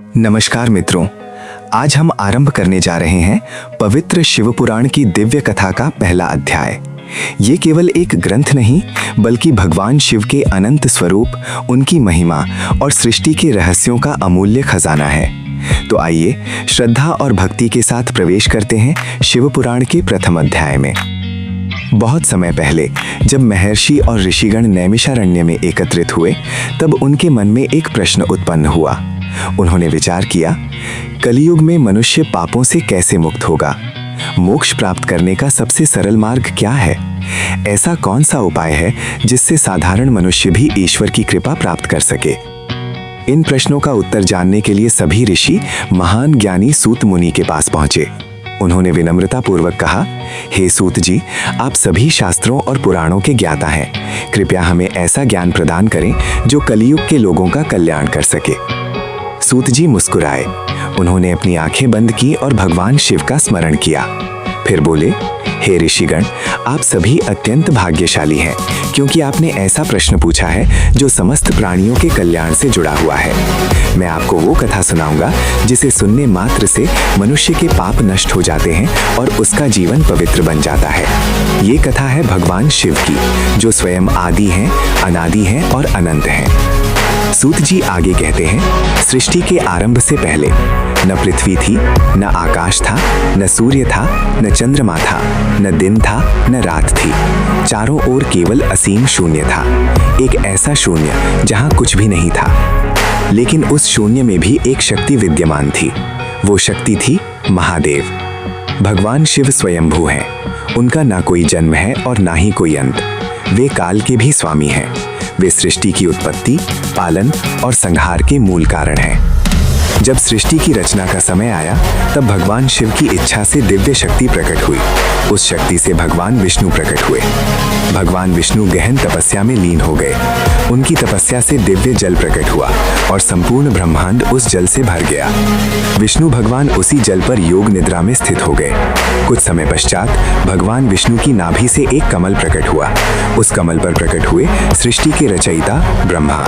नमस्कार मित्रों, आज हम आरंभ करने जा रहे हैं पवित्र शिव पुराण की दिव्य कथा का पहला अध्याय। ये केवल एक ग्रंथ नहीं, बल्कि भगवान शिव के अनंत स्वरूप, उनकी महिमा और सृष्टि के रहस्यों का अमूल्य खजाना है। तो आइए श्रद्धा और भक्ति के साथ प्रवेश करते हैं शिव पुराण के प्रथम अध्याय में। बहुत समय पहले जब महर्षि और ऋषिगण नैमिषारण्य में एकत्रित हुए, तब उनके मन में एक प्रश्न उत्पन्न हुआ। उन्होंने विचार किया, कलियुग में मनुष्य पापों से कैसे मुक्त होगा? मोक्ष प्राप्त करने का सबसे सरल मार्ग क्या है? ऐसा कौन सा उपाय है जिससे साधारण मनुष्य भी ईश्वर की कृपा प्राप्त कर सके? इन प्रश्नों का उत्तर जानने के लिए सभी ऋषि महान ज्ञानी सूत मुनि के पास पहुंचे। उन्होंने विनम्रता पूर्वक कहा, हे सूत जी, आप सभी शास्त्रों और पुराणों के ज्ञाता हैं। कृपया हमें ऐसा ज्ञान प्रदान करें जो कलियुग के लोगों का कल्याण कर सके। सूत जी मुस्कुराए। उन्होंने अपनी आंखें बंद की और भगवान शिव का स्मरण किया। फिर बोले, हे ऋषिगण, आप सभी अत्यंत भाग्यशाली हैं, क्योंकि आपने ऐसा प्रश्न पूछा है जो समस्त प्राणियों के कल्याण से जुड़ा हुआ है। मैं आपको वो कथा सुनाऊंगा जिसे सुनने मात्र से मनुष्य के पाप नष्ट हो जाते हैं और उसका जीवन पवित्र बन जाता है। ये कथा है भगवान शिव की, जो स्वयं आदि हैं, अनादि हैं और अनंत हैं। सूत जी आगे कहते हैं, सृष्टि के आरंभ से पहले न पृथ्वी थी, न आकाश था, न सूर्य था, न चंद्रमा था, न दिन था, न रात थी। चारों ओर केवल असीम शून्य था। एक ऐसा शून्य जहां कुछ भी नहीं था। लेकिन उस शून्य में भी एक शक्ति विद्यमान थी। वो शक्ति थी महादेव। भगवान शिव स्वयंभू हैं। उनका ना कोई जन्म है और ना ही कोई अंत। वे काल के भी स्वामी हैं। वे सृष्टि की उत्पत्ति, पालन और संहार के मूल कारण हैं। जब सृष्टि की रचना का समय आया, तब भगवान शिव की इच्छा से दिव्य शक्ति प्रकट हुई। उस शक्ति से भगवान विष्णु प्रकट हुए। भगवान विष्णु गहन तपस्या में लीन हो गए। उनकी तपस्या से दिव्य जल प्रकट हुआ और संपूर्ण ब्रह्मांड उस जल से भर गया। विष्णु भगवान उसी जल पर योग निद्रा में स्थित हो गए। कुछ समय पश्चात भगवान विष्णु की नाभि से एक कमल प्रकट हुआ। उस कमल पर प्रकट हुए सृष्टि के रचयिता ब्रह्मा।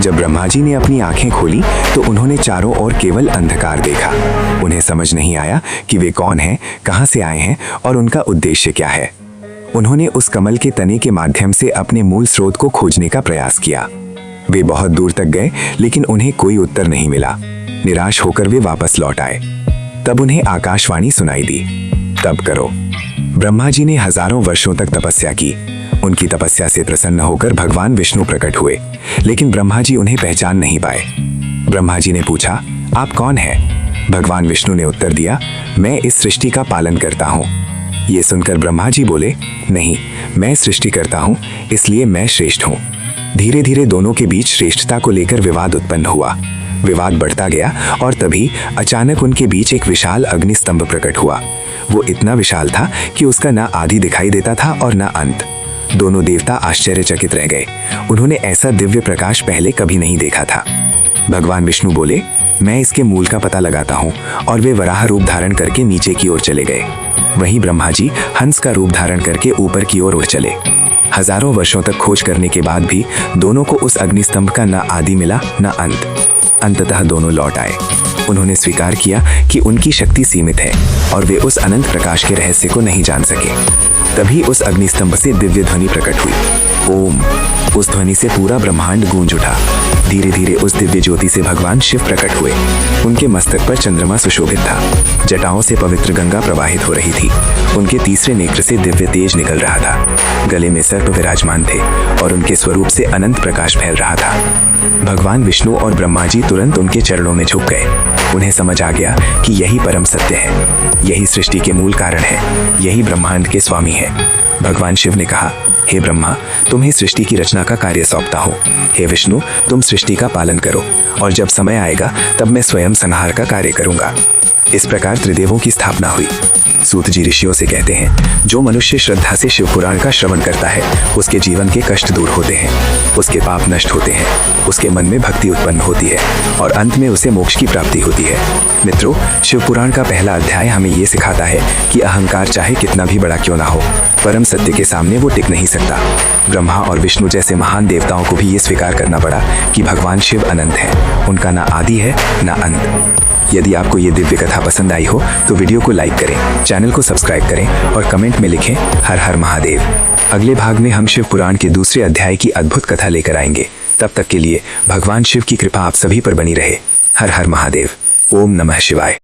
जब ब्रह्मा जी ने अपनी आंखें खोली, तो उन्होंने चारों ओर केवल अंधकार देखा। उन्हें समझ नहीं आया कि वे कौन हैं, कहां से आए हैं और उनका उद्देश्य क्या है। उन्होंने उस कमल के तने के माध्यम से अपने मूल स्रोत को खोजने का प्रयास किया। वे बहुत दूर तक गए, लेकिन उन्हें कोई उत्तर नहीं मिला। निराश होकर वे वापस लौट आए। तब उन्हें आकाशवाणी सुनाई दी, तब करो। ब्रह्मा जी ने हजारों वर्षों तक तपस्या की। उनकी तपस्या से प्रसन्न होकर भगवान विष्णु प्रकट हुए, लेकिन ब्रह्मा जी उन्हें पहचान नहीं पाए। ब्रह्मा जी ने पूछा, आप कौन हैं? भगवान विष्णु ने उत्तर दिया, मैं इस सृष्टि का पालन करता हूँ। ये सुनकर ब्रह्मा जी बोले, नहीं, मैं सृष्टि करता हूँ, इसलिए मैं श्रेष्ठ हूँ। धीरे धीरे दोनों के बीच श्रेष्ठता को लेकर विवाद उत्पन्न हुआ। विवाद बढ़ता गया और तभी अचानक उनके बीच एक विशाल अग्निस्तंभ प्रकट हुआ। वो इतना विशाल था कि उसका ना आदि दिखाई देता था और ना अंत। दोनों देवता आश्चर्यचकित रह गए। उन्होंने ऐसा दिव्य प्रकाश पहले कभी नहीं देखा था। भगवान विष्णु बोले, मैं इसके मूल का पता लगाता हूँ, और वे वराह रूप धारण करके नीचे की ओर चले गए। वहीं ब्रह्मा जी हंस का रूप धारण करके ऊपर की ओर उड़ चले। हजारों वर्षों तक खोज करने के बाद भी दोनों को उस अग्निस्तंभ का ना आदि मिला ना अंत। अंततः दोनों लौट आए। उन्होंने स्वीकार किया कि उनकी शक्ति सीमित है और वे उस अनंत प्रकाश के रहस्य को नहीं जान सके। तभी उस अग्निस्तंभ से दिव्य ध्वनि प्रकट हुई, ओम। उस ध्वनि से पूरा ब्रह्मांड गूंज उठा। धीरे धीरे उस दिव्य ज्योति से भगवान शिव प्रकट हुए। उनके मस्तक पर चंद्रमा सुशोभित था। जटाओं से पवित्र गंगा प्रवाहित हो रही थी। उनके तीसरे नेत्र से दिव्य तेज निकल रहा था। गले में सर्प विराजमान थे और उनके स्वरूप से अनंत प्रकाश फैल रहा था। भगवान विष्णु और ब्रह्मा जी तुरंत उनके चरणों में झुक गए। उन्हें समझ आ गया कि यही परम सत्य है, यही सृष्टि के मूल कारण है, यही ब्रह्मांड के स्वामी है। भगवान शिव ने कहा, हे ब्रह्मा, तुम्हें सृष्टि की रचना का कार्य सौंपता हूँ। हे विष्णु, तुम सृष्टि का पालन करो, और जब समय आएगा तब मैं स्वयं संहार का कार्य करूंगा। इस प्रकार त्रिदेवों की स्थापना हुई। सूत जी ऋषियों से कहते हैं, जो मनुष्य श्रद्धा से शिव पुराण का श्रवण करता है उसके जीवन के कष्ट दूर होते हैं, उसके पाप नष्ट होते हैं, उसके मन में भक्ति उत्पन्न होती है और अंत में उसे मोक्ष की प्राप्ति होती है। मित्रों, शिव पुराण का पहला अध्याय हमें ये सिखाता है कि अहंकार चाहे कितना भी बड़ा क्यों ना हो, परम सत्य के सामने वो टिक नहीं सकता। ब्रह्मा और विष्णु जैसे महान देवताओं को भी ये स्वीकार करना पड़ा कि भगवान शिव अनंत हैं, उनका ना आदि है ना अंत। यदि आपको ये दिव्य कथा पसंद आई हो तो वीडियो को लाइक करें, चैनल को सब्सक्राइब करें और कमेंट में लिखें हर हर महादेव। अगले भाग में हम शिव पुराण के दूसरे अध्याय की अद्भुत कथा लेकर आएंगे। तब तक के लिए भगवान शिव की कृपा आप सभी पर बनी रहे। हर हर महादेव। ओम नमः शिवाय।